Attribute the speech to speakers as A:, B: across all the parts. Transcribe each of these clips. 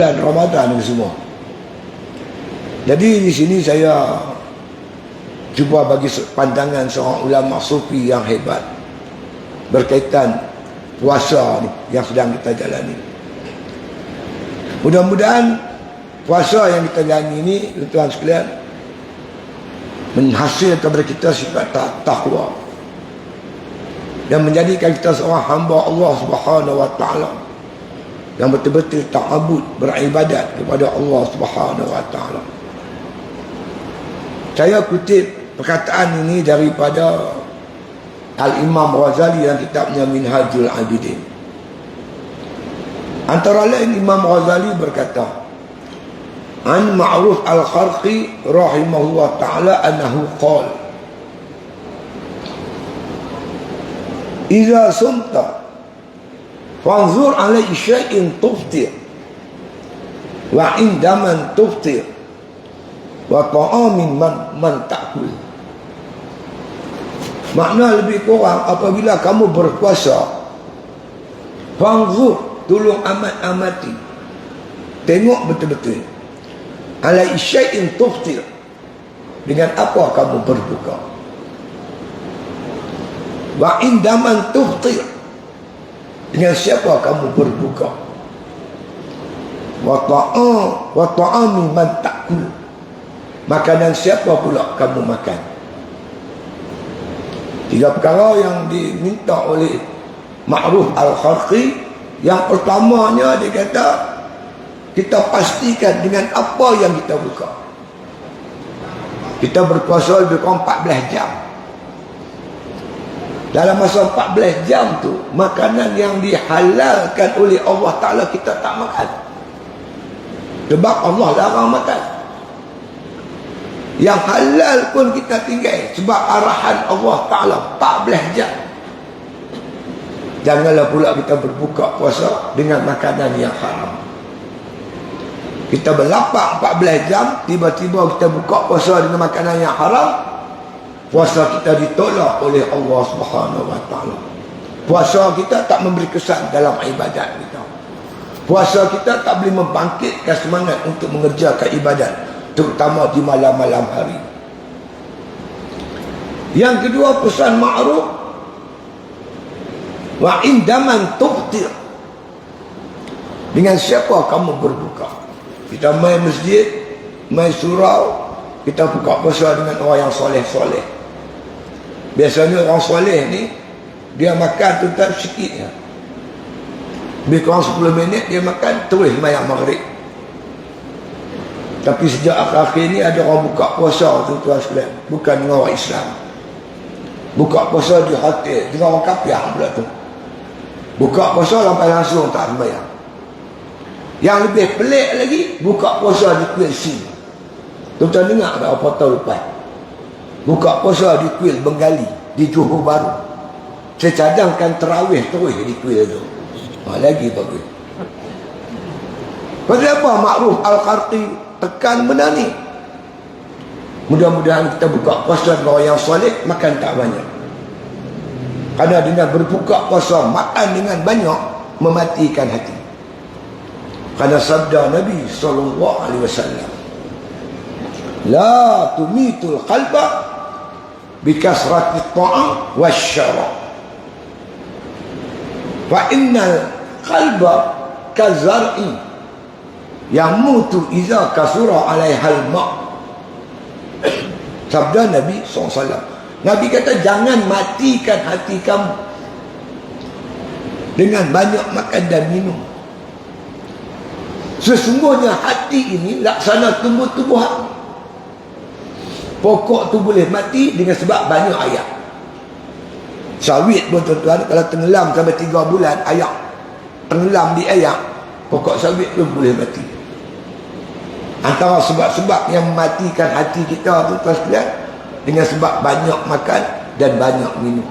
A: bulan Ramadan ini semua. Jadi di sini saya cuba bagi pandangan seorang ulama sufi yang hebat berkaitan puasa ni yang sedang kita jalani. Mudah-mudahan puasa yang kita jalani ini, tuan-tuan sekalian, menghasilkan kepada kita sifat takwa dan menjadikan kita seorang hamba Allah Subhanahu wa taala yang betul-betul ta'abud, beribadat kepada Allah Subhanahu wa taala. Saya kutip perkataan ini daripada Al-Imam Ghazali dalam kitabnya Minhajul Abidin. Antara lain Imam Ghazali berkata, An Ma'ruf Al-Kharqi rahimahullah ta'ala annahu qala, Iza sumta fanzur alaihi syai'in tuftir wa indaman tuftir wa ta'amin man ta'kul. Makna lebih kurang, apabila kamu berpuasa, fanzur, tolong amat-amati, tengok betul-betul, alaihi syai'in tuftir, dengan apa kamu berbuka, wa indaman tuftir, dengan siapa kamu berbuka, wa ta'ami man ta'kul, makanan siapa pula kamu makan. Tiga perkara yang diminta oleh Ma'ruf Al-Kharqi. Yang pertamanya dia kata, kita pastikan dengan apa yang kita buka. Kita berpuasa lebih kurang 14 jam. Dalam masa 14 jam tu, makanan yang dihalalkan oleh Allah Ta'ala kita tak makan. Sebab Allah larang makan. Yang halal pun kita tinggal sebab arahan Allah Ta'ala 14 jam. Janganlah pula kita berbuka puasa dengan makanan yang haram. Kita berlapak 14 jam, tiba-tiba kita buka puasa dengan makanan yang haram, puasa kita ditolak oleh Allah Subhanahu wa taala. Puasa kita tak memberi kesan dalam ibadat kita. Puasa kita tak boleh membangkitkan semangat untuk mengerjakan ibadat, terutama di malam-malam hari. Yang kedua, pesan Ma'ruf, wa indaman tuftir, dengan siapa kamu berbuka. Kita main masjid, main surau, kita buka puasa dengan orang yang soleh-soleh. Biasanya orang soleh ni, dia makan tuan sikit ya. Lebih kurang 10 minit dia makan, terus sembahyang maghrib. Tapi sejak akhir-akhir ni ada orang buka puasa tuan sekalian, bukan dengan orang Islam. Buka puasa di hotel dengan orang kafir pula tu. Buka puasa sampai langsung tak sembahyang. Yang lebih pelik lagi, buka puasa di kuil SIM. Tuan-tuan dengar tak apa tahun lepas? Buka puasa di kuil Bengali, di Johor Bahru. Saya cadangkan terawih terus di kuil tu. Lagi bagus. Pasal apa Ma'ruf Al-Kharqi tekan benda ni? Mudah-mudahan kita buka puasa dengan orang yang soleh, makan tak banyak. Kerana dengan berbuka puasa, makan dengan banyak, mematikan hati. Kerana sabda Nabi SAW, La tumitul qalba bikasrati ta'am wasyarab, fa innal qalba kazar'i yamutu iza kasura alaihal ma'. Sabda Nabi SAW. Nabi kata, jangan matikan hati kamu dengan banyak makan dan minum. Sesungguhnya hati ini laksana tumbuh-tumbuhan. Pokok tu boleh mati dengan sebab banyak air. Sawit pun tuan-tuan, kalau tenggelam sampai 3 bulan, air tenggelam di air, pokok sawit pun boleh mati. Antara sebab-sebab yang mematikan hati kita tu tuan sekalian, dengan sebab banyak makan dan banyak minum.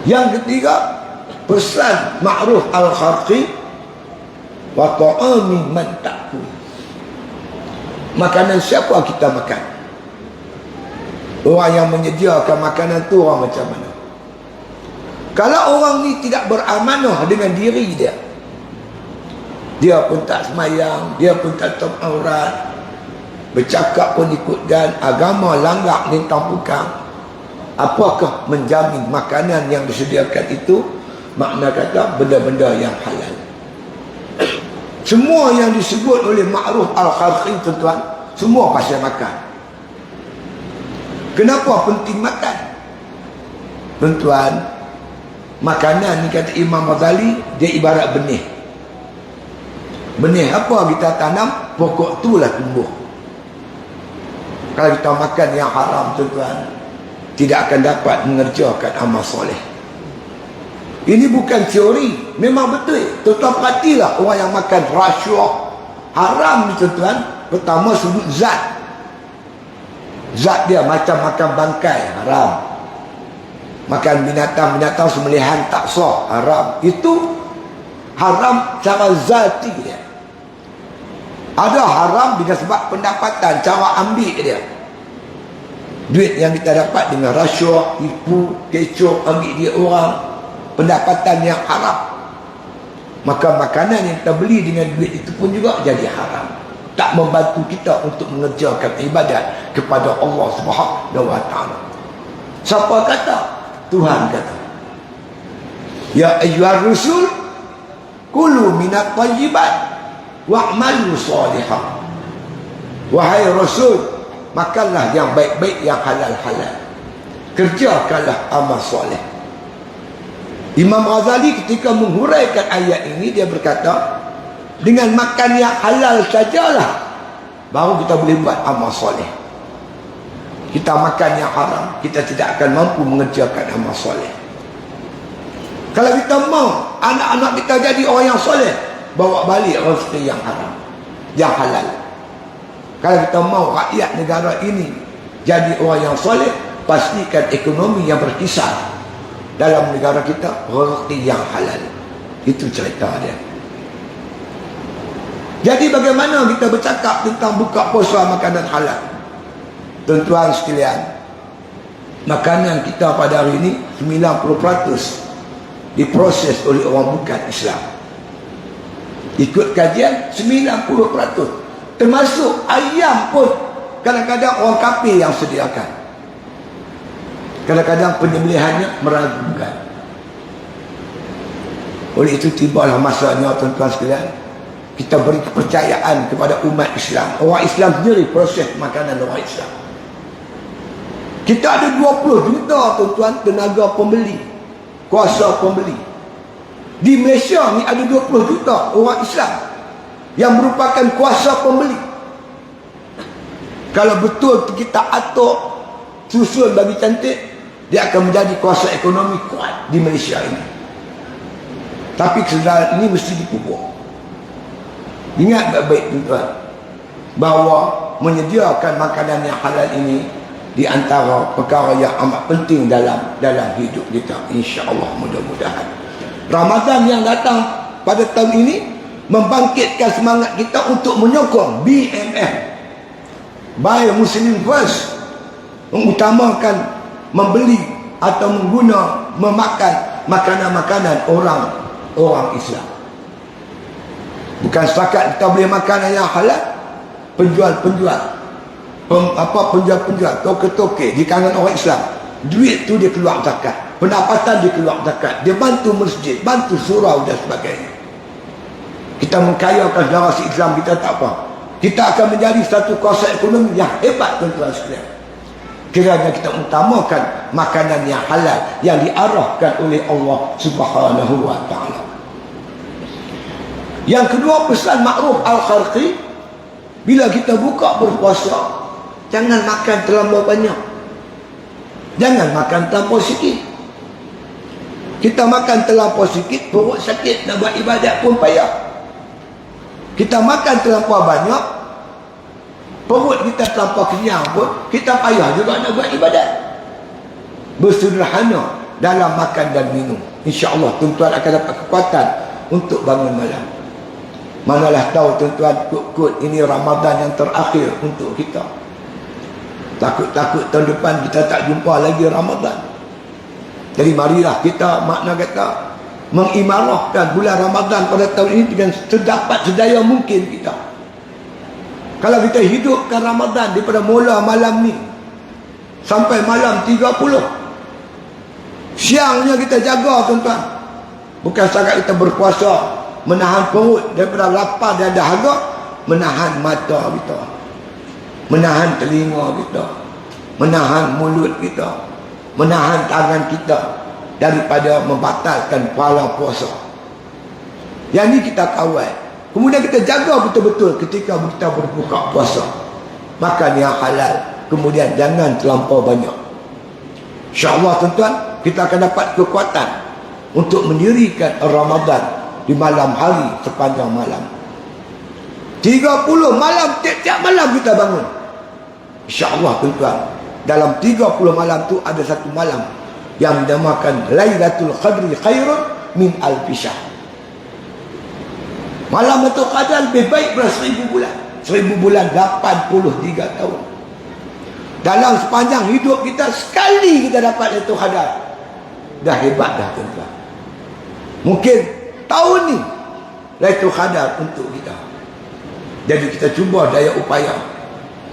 A: Yang ketiga, pesan Ma'ruf Al-Kharqi, wa ta'ami man ta'kul, makanan siapa kita makan. Orang yang menyediakan makanan tu orang macam mana? Kalau orang ni tidak beramanah dengan diri dia, Dia pun tak semayang, dia pun tak tutup aurat, bercakap pun ikut dan agama langgar lintang pukang. Apakah menjamin makanan yang disediakan itu? Makna kata benda-benda yang halal. Semua yang disebut oleh Ma'ruf Al-Kharqi, tuan-tuan, semua pasal makan. Kenapa penting makan? Tuan-tuan, makanan ni kata Imam Ghazali, dia ibarat benih. Benih apa kita tanam, pokok itulah tumbuh. Kalau kita makan yang haram, tuan-tuan, tidak akan dapat mengerjakan amal soleh. Ini bukan teori, memang betul. Tuan-tuan perhatilah orang yang makan rasuah haram ni, tuan-tuan. Pertama sebut zat. Zat dia macam makan bangkai, haram. Makan binatang-binatang sembelihan tak sah, haram. Itu haram cara zati dia. Ada haram dengan sebab pendapatan, cara ambil dia. Duit yang kita dapat dengan rasuah, tipu, kecoh, ambil dia orang, pendapatan yang haram. Maka makanan yang kita beli dengan duit itu pun juga jadi haram. Tak membantu kita untuk mengerjakan ibadat kepada Allah Subhanahu wa taala. Siapa kata? Tuhan kata. Ya ayyuhar rusul kulu minat thayyibat wa'malu shalihan. Wahai rasul, makanlah yang baik-baik, yang halal-halal. Kerjakanlah amal soleh. Imam Ghazali ketika menghuraikan ayat ini, dia berkata, dengan makan yang halal sajalah baru kita boleh buat amal soleh. Kita makan yang haram, kita tidak akan mampu mengerjakan amal soleh. Kalau kita mau anak-anak kita jadi orang yang soleh, bawa balik rezeki yang haram, yang halal. Kalau kita mau rakyat negara ini jadi orang yang soleh, pastikan ekonomi yang berkisar dalam negara kita, rezeki yang halal. Itu cerita dia. Jadi bagaimana kita bercakap tentang buka puasa makanan halal? Tuan-tuan sekalian, makanan kita pada hari ini 90% diproses oleh orang bukan Islam. Ikut kajian 90%. Termasuk ayam pun kadang-kadang orang kafir yang sediakan. Kadang-kadang penyembelihannya meragukan. Oleh itu tibalah masanya, tuan-tuan sekalian, kita beri kepercayaan kepada umat Islam. Orang Islam sendiri proses makanan orang Islam. Kita ada 20 juta, tuan-tuan, tenaga pembeli, kuasa pembeli. Di Malaysia ni ada 20 juta orang Islam yang merupakan kuasa pembeli. Kalau betul kita atur, susun bagi cantik, dia akan menjadi kuasa ekonomi kuat di Malaysia ini. Tapi kesedaran ini mesti dipupuk. Ingat baik-baik, tuan-tuan, bahawa menyediakan makanan yang halal ini di antara perkara yang amat penting dalam hidup kita, insya-Allah, mudah-mudahan. Ramadan yang datang pada tahun ini membangkitkan semangat kita untuk menyokong BMF, Buy Muslim First, mengutamakan membeli atau memakan makanan-makanan orang Islam. Bukan setakat kita boleh makan yang halal, penjual-penjual, penjual-penjual, toke-toke di kalangan orang Islam, duit tu dia keluar zakat, pendapatan dia keluar zakat, dia bantu masjid, bantu surau dan sebagainya. Kita mengkayakan saudara Islam kita, tak apa. Kita akan menjadi satu kuasa ekonomi yang hebat, tuan-tuan sekalian, kiranya kita utamakan makanan yang halal yang diarahkan oleh Allah Subhanahu wa taala. Yang kedua, pesan Ma'ruf Al-Kharqi, bila kita buka berpuasa, jangan makan terlalu banyak, jangan makan terlalu sikit. Kita makan terlalu sikit, perut sakit, nak buat ibadat pun payah. Kita makan terlalu banyak, perut kita terlalu kenyang pun, kita payah juga nak buat ibadat. Bersederhana dalam makan dan minum, insya-Allah tuan-tuan akan dapat kekuatan untuk bangun malam. Manalah tahu, tuan-tuan, kut-kut ini Ramadan yang terakhir untuk kita. Takut-takut tahun depan kita tak jumpa lagi Ramadan. Jadi marilah kita, makna kata, mengimarahkan bulan Ramadan pada tahun ini dengan sedapat sedaya mungkin kita. Kalau kita hidupkan Ramadan daripada mula malam ni sampai malam 30, siangnya kita jaga tuan-tuan. Bukan setakat kita berpuasa menahan perut daripada lapar dan dahaga, menahan mata kita, menahan telinga kita, menahan mulut kita, menahan tangan kita daripada membatalkan pahala puasa. Yang ni kita kawal. Kemudian kita jaga betul-betul ketika kita berbuka puasa. Makan yang halal. Kemudian jangan terlampau banyak. InsyaAllah tuan-tuan, kita akan dapat kekuatan untuk mendirikan Ramadan di malam hari sepanjang malam. 30 malam, tiap-tiap malam kita bangun. InsyaAllah tuan-tuan, dalam 30 malam tu ada satu malam yang dinamakan Lailatul Qadri khairun min alfi syahr. Malam Lailatul Qadar lebih baik daripada 1000 bulan. 1000 bulan 83 tahun. Dalam sepanjang hidup kita, sekali kita dapat Lailatul Qadar, dah hebat dah tuan-tuan. Mungkin tahun ni Lailatul Qadar untuk kita. Jadi kita cuba daya upaya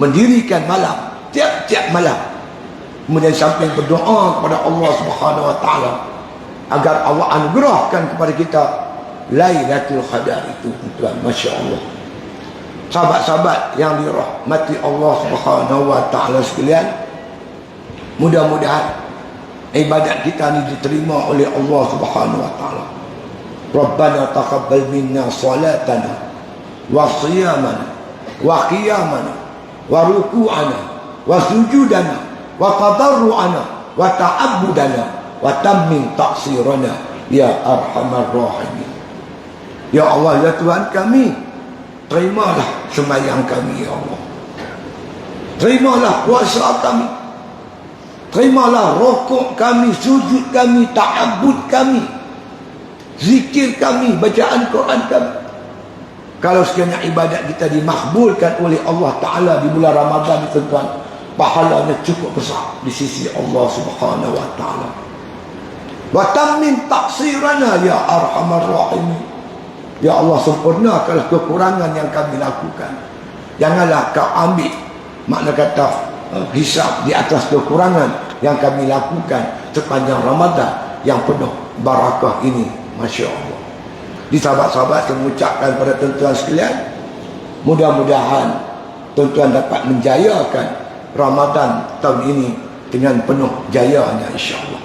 A: mendirikan malam, tiap-tiap malam. Kemudian sampai berdoa kepada Allah Subhanahu Wa Taala agar Allah anugerahkan kepada kita Lailatul Qadar itu, tuan. Masya Allah. Sahabat-sahabat yang dirahmati Allah Subhanahu Wa Taala sekalian, mudah-mudahan ibadat kita ni diterima oleh Allah Subhanahu Wa Taala. Rabbana taqabbal minna salatana wa siyamana wa qiyamana wa ruku'ana wa sujudana wa tadarru'ana wa ta'abbudana wa tammim taqsirana ya arhamar rahimin. Ya Allah, ya Tuhan kami, terimalah sembahyang kami ya Allah. Terimalah puasa kami. Terimalah rukuk kami, sujud kami, ta'abbud kami, zikir kami, bacaan Quran kami. Kalau sekiranya ibadat kita dimakbulkan oleh Allah Ta'ala di bulan Ramadan, tuan-tuan, pahalanya cukup besar di sisi Allah Subhanahu Wa Ta'ala. Wa tammim taqsirana ya arhamar rahimin. Ya Allah, sempurnakanlah kekurangan yang kami lakukan. Janganlah kau ambil, makna kata hisab di atas kekurangan yang kami lakukan sepanjang Ramadan yang penuh barakah ini. Masya Allah. Di sahabat-sahabat saya mengucapkan pada tuan-tuan sekalian, mudah-mudahan tuan-tuan dapat menjayakan Ramadan tahun ini dengan penuh jayanya insya Allah.